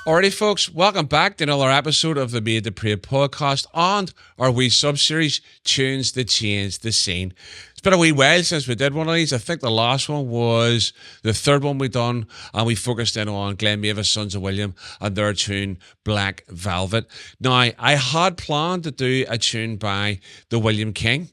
Alrighty, folks, welcome back to another episode of the Made to Pray podcast and our wee sub-series, Tunes That Change the Scene. It's been a wee while since we did one of these. I think the last one was the third one we done, and we focused in on Glenn Mavis, Sons of William, and their tune, Black Velvet. Now, I had planned to do a tune by the William King.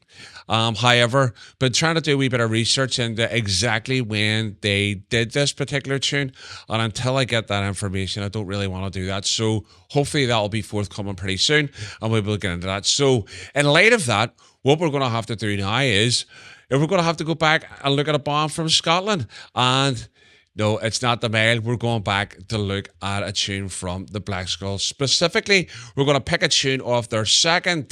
However, been trying to do a wee bit of research into exactly when they did this particular tune, and until I get that information, I don't really want to do that. So hopefully that'll be forthcoming pretty soon, and we'll get into that. So in light of that, what we're going to have to do now is we're going to have to go back and look at a band from Scotland, and no, it's not the Mail. We're going back to look at a tune from the Black Skull. Specifically, we're going to pick a tune off their second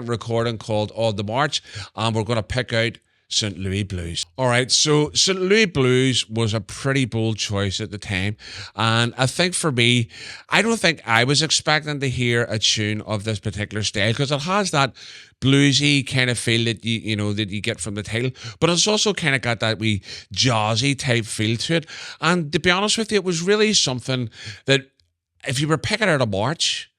recording called On the March, and we're going to pick out St. Louis Blues. All right, so St. Louis Blues was a pretty bold choice at the time, and I think for me, I don't think I was expecting to hear a tune of this particular style because it has that bluesy kind of feel that you get from the title, but it's also kind of got that wee jazzy type feel to it. And to be honest with you, it was really something that if you were picking out a march,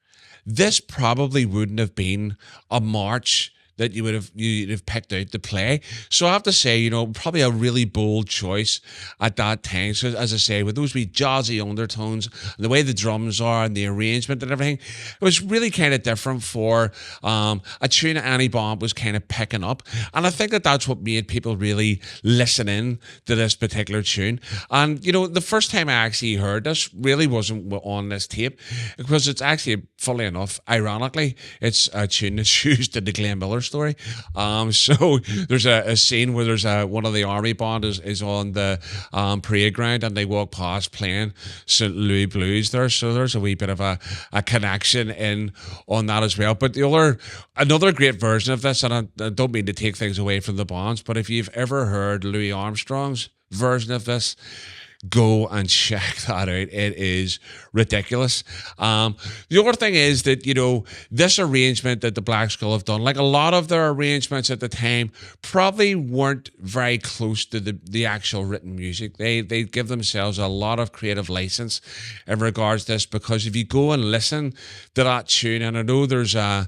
this probably wouldn't have been a march that you'd have picked out to play. So I have to say, probably a really bold choice at that time. So as I say, with those wee jazzy undertones, and the way the drums are and the arrangement and everything, it was really kind of different for a tune that any band was kind of picking up. And I think that that's what made people really listen in to this particular tune. And, the first time I actually heard this really wasn't on this tape, because it's actually, funnily enough, ironically, it's a tune that's used in the Glenn Miller story. So there's a scene where there's one of the army band is on the parade ground, and they walk past playing St. Louis Blues there. So there's a wee bit of a connection in on that as well. But another great version of this, and I don't mean to take things away from the bands, but if you've ever heard Louis Armstrong's version of this, go and check that out. It is ridiculous. The other thing is that, this arrangement that the Black Skull have done, like a lot of their arrangements at the time, probably weren't very close to the actual written music. They give themselves a lot of creative license in regards to this, because if you go and listen to that tune, and I know there's a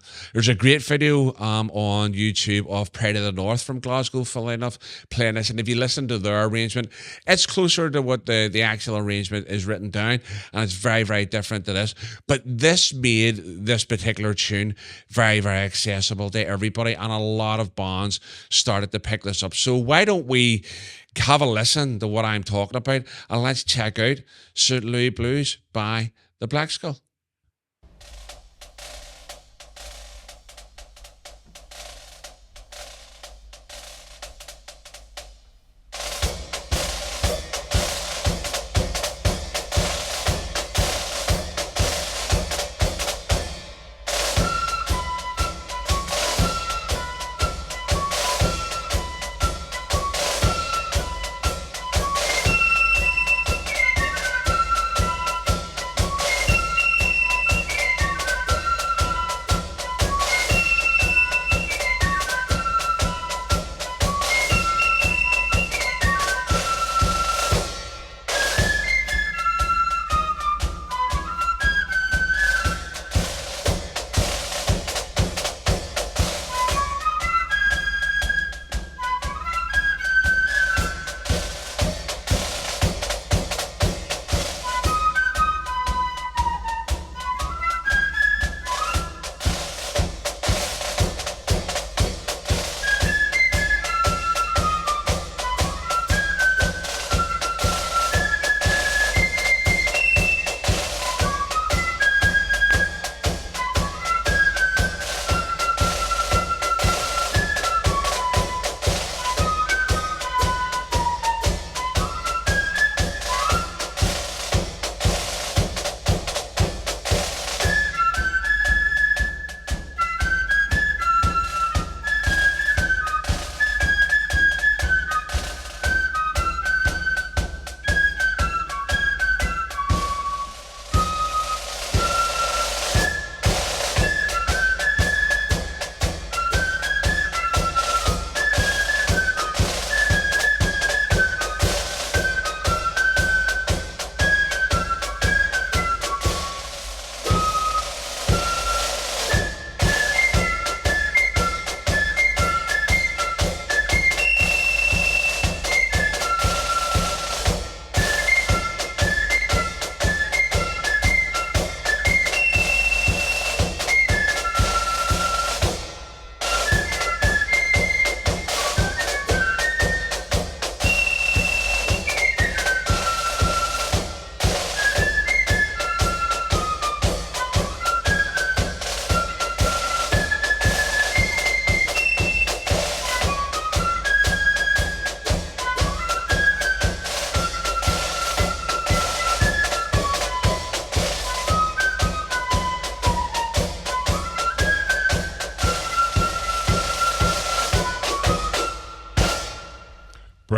great video on YouTube of Pride of the North from Glasgow, funnily enough, playing this, and if you listen to their arrangement, it's closer to what the actual arrangement is written down, and it's very, very different to this. But this made this particular tune very, very accessible to everybody, and a lot of bands started to pick this up. So why don't we have a listen to what I'm talking about, and let's check out St. Louis Blues by the Black Skull.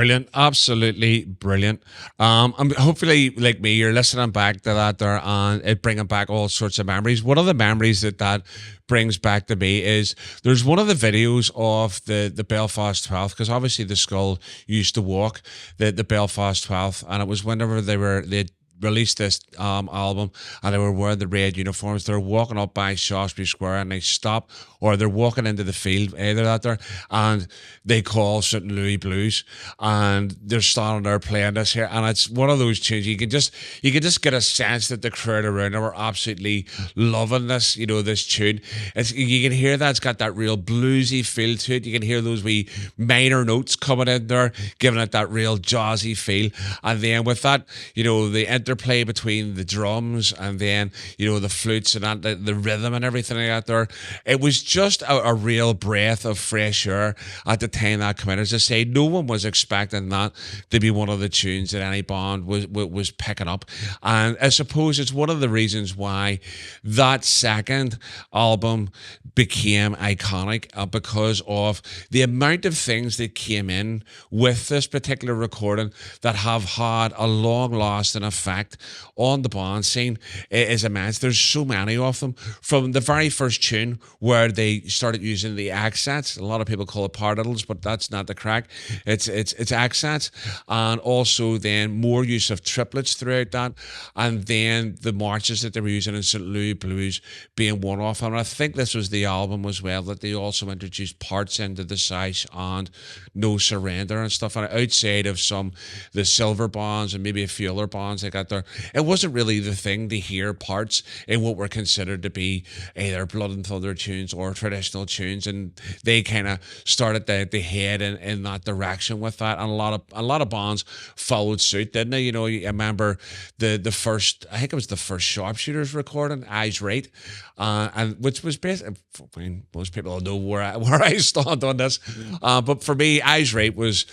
Brilliant, absolutely brilliant. And hopefully, like me, you're listening back to that there, and it bringing back all sorts of memories. One of the memories that brings back to me is there's one of the videos of the Belfast 12th, because obviously the Skull used to walk the Belfast 12th, and it was whenever they released this album and they were wearing the red uniforms. They're walking up by Shaftesbury Square and they stop, or they're walking into the field, either that there, and they call St. Louis Blues, and they're standing there playing this here, and it's one of those tunes you can just get a sense that the crowd around them are absolutely loving this, this tune. You can hear that it's got that real bluesy feel to it. You can hear those wee minor notes coming in there, giving it that real jazzy feel, and then with that, the interplay between the drums and then the flutes and that, the rhythm and everything like that there, it was just a real breath of fresh air at the time that came out. As I say, no one was expecting that to be one of the tunes that any band was picking up, and I suppose it's one of the reasons why that second album became iconic, because of the amount of things that came in with this particular recording that have had a long-lasting effect on the band scene is immense. There's so many of them. From the very first tune where they started using the accents, a lot of people call it paradiddles, but that's not the crack. It's accents, and also then more use of triplets throughout that, and then the marches that they were using in St. Louis Blues being one off. And I think this was the album as well that they also introduced parts into the Size and No Surrender and stuff. And outside of the silver bands and maybe a few other bands they got there, it wasn't really the thing to hear parts in what were considered to be either Blood and Thunder tunes or traditional tunes, and they kind of started to head in that direction with that, and a lot of bands followed suit, didn't they? I remember the first, I think it was the first Sharpshooters recording, Eyes Right, and which was basically, most people know where I stand on this, but for me, Eyes Right was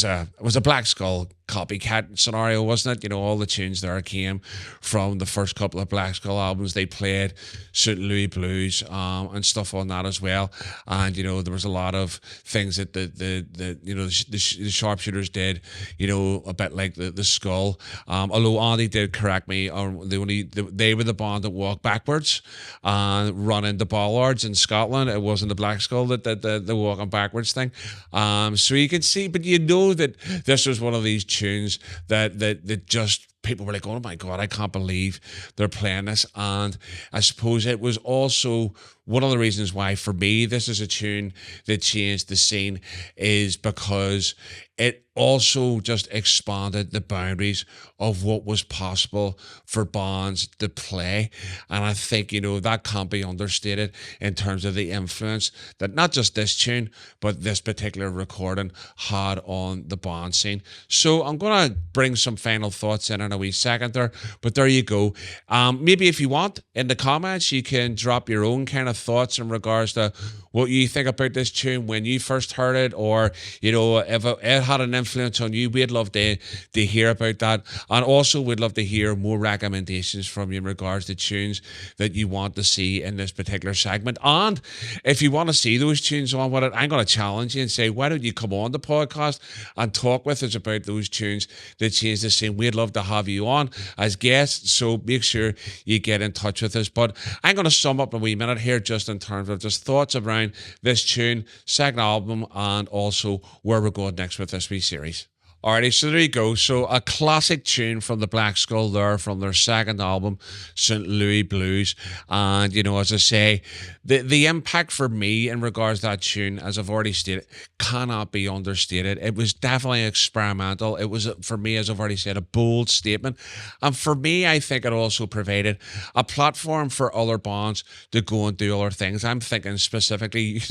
a Black Skull copycat scenario, wasn't it? All the tunes there came from the first couple of Black Skull albums. They played St. Louis Blues and stuff on that as well, and there was a lot of things that the Sharpshooters did, a bit like the Skull. Although Andy did correct me, they were the band that walked backwards and run into bollards in Scotland. It wasn't the Black Skull that the walking backwards thing. So you can see, but that this was one of these tunes that just people were like, oh my God, I can't believe they're playing this. And I suppose it was also one of the reasons why, for me, this is a tune that changed the scene, is because it also just expanded the boundaries of what was possible for bands to play. And I think, that can't be understated in terms of the influence that not just this tune, but this particular recording had on the band scene. So I'm going to bring some final thoughts in a wee second there, but there you go. Maybe if you want, in the comments, you can drop your own kind of thoughts in regards to what you think about this tune when you first heard it, or if it had an influence on you. We'd love to hear about that, and also we'd love to hear more recommendations from you in regards to tunes that you want to see in this particular segment. And if you want to see those tunes on with it, I'm going to challenge you and say, why don't you come on the podcast and talk with us about those tunes that change the scene? We'd love to have you on as guests, so make sure you get in touch with us. But I'm going to sum up in a wee minute here, just in terms of just thoughts around this tune, second album, and also where we're going next with this wee series. Alrighty, so there you go. So a classic tune from the Black Skull there, from their second album, St. Louis Blues. And, as I say, the impact for me in regards to that tune, as I've already stated, cannot be understated. It was definitely experimental. It was, for me, as I've already said, a bold statement. And for me, I think it also provided a platform for other bands to go and do other things. I'm thinking specifically,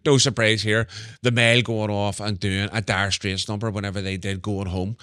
no surprise here, the Mail going off and doing a Dire Straits number whenever they did Going Home.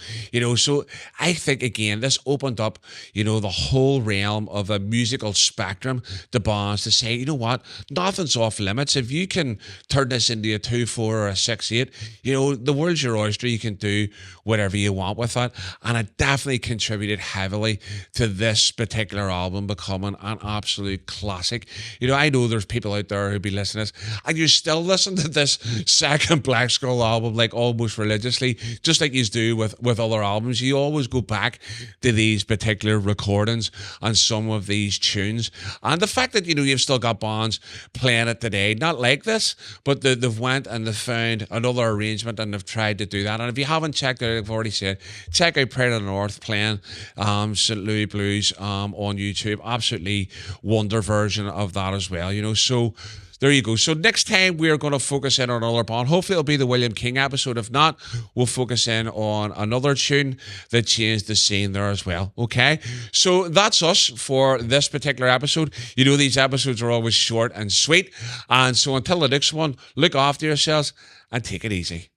So I think, again, this opened up, the whole realm of a musical spectrum to bands to say, what, nothing's off limits. If you can turn this into a 2/4 or a 6/8, the world's your oyster. You can do whatever you want with that. And it definitely contributed heavily to this particular album becoming an absolute classic. I know there's people out there who'd be listening to this, and you still listen to this second Black Skull album like almost religiously, just like you always do with other albums. You always go back to these particular recordings and some of these tunes. And the fact that, you've still got bands playing it today, not like this, but they've went and they've found another arrangement and they've tried to do that. And if you haven't checked out, I've already said, check out Pride of the North playing St. Louis Blues on YouTube. Absolutely wonder version of that as well, So there you go. So next time we are going to focus in on another band. Hopefully it'll be the William King episode. If not, we'll focus in on another tune that changed the scene there as well. Okay? So that's us for this particular episode. These episodes are always short and sweet. And so until the next one, look after yourselves and take it easy.